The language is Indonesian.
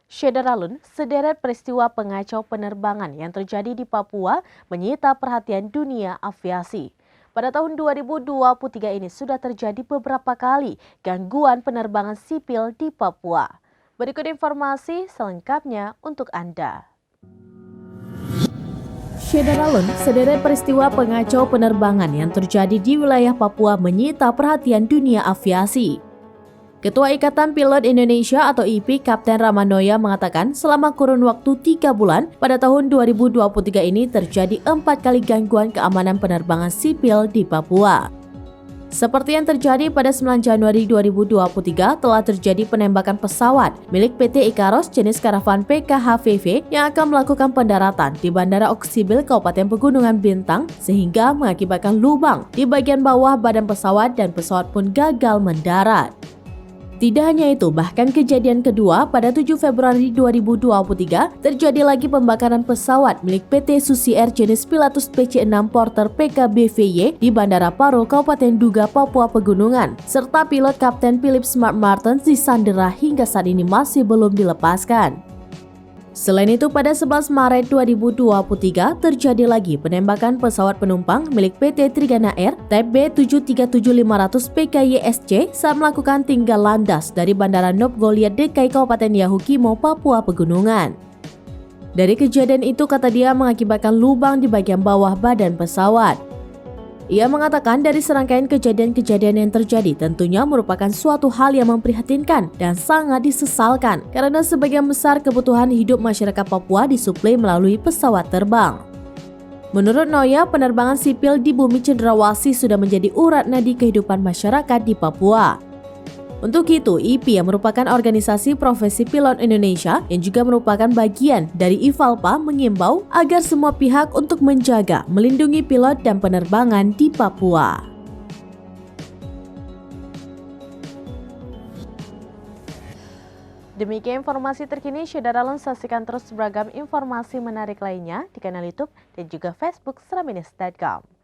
Syederalun, sederet peristiwa pengacau penerbangan yang terjadi di Papua menyita perhatian dunia aviasi. Pada tahun 2023 ini sudah terjadi beberapa kali gangguan penerbangan sipil di Papua. Berikut informasi selengkapnya untuk Anda. Syederalun, sederet peristiwa pengacau penerbangan yang terjadi di wilayah Papua menyita perhatian dunia aviasi. Ketua Ikatan Pilot Indonesia atau IPI Kapten Ramanoya mengatakan selama kurun waktu 3 bulan pada tahun 2023 ini terjadi 4 kali gangguan keamanan penerbangan sipil di Papua. Seperti yang terjadi pada 9 Januari 2023 telah terjadi penembakan pesawat milik PT Ikaros jenis karavan PKHVV yang akan melakukan pendaratan di Bandara Oksibil Kabupaten Pegunungan Bintang sehingga mengakibatkan lubang di bagian bawah badan pesawat dan pesawat pun gagal mendarat. Tidak hanya itu, bahkan kejadian kedua pada 7 Februari 2023 terjadi lagi pembakaran pesawat milik PT Susi Air jenis Pilatus PC-6 Porter PKBVY di Bandara Paro, Kabupaten Duga, Papua Pegunungan, serta pilot Kapten Philip Smart Martens disandera hingga saat ini masih belum dilepaskan. Selain itu, pada 11 Maret 2023 terjadi lagi penembakan pesawat penumpang milik PT Trigana Air Type B737-500 PKYSC saat melakukan tinggal landas dari Bandara Nop Goliat DKI Kabupaten Yahukimo, Papua Pegunungan. Dari kejadian itu, kata dia, mengakibatkan lubang di bagian bawah badan pesawat. Ia mengatakan dari serangkaian kejadian-kejadian yang terjadi tentunya merupakan suatu hal yang memprihatinkan dan sangat disesalkan karena sebagian besar kebutuhan hidup masyarakat Papua disuplai melalui pesawat terbang. Menurut Noya, penerbangan sipil di bumi cendrawasih sudah menjadi urat nadi kehidupan masyarakat di Papua. Untuk itu, IPI yang merupakan organisasi profesi pilot Indonesia yang juga merupakan bagian dari IVALPA mengimbau agar semua pihak untuk menjaga, melindungi pilot dan penerbangan di Papua. Demikian informasi terkini, Syederalun, saksikan terus beragam informasi menarik lainnya di kanal YouTube dan juga Facebook seraminis.com.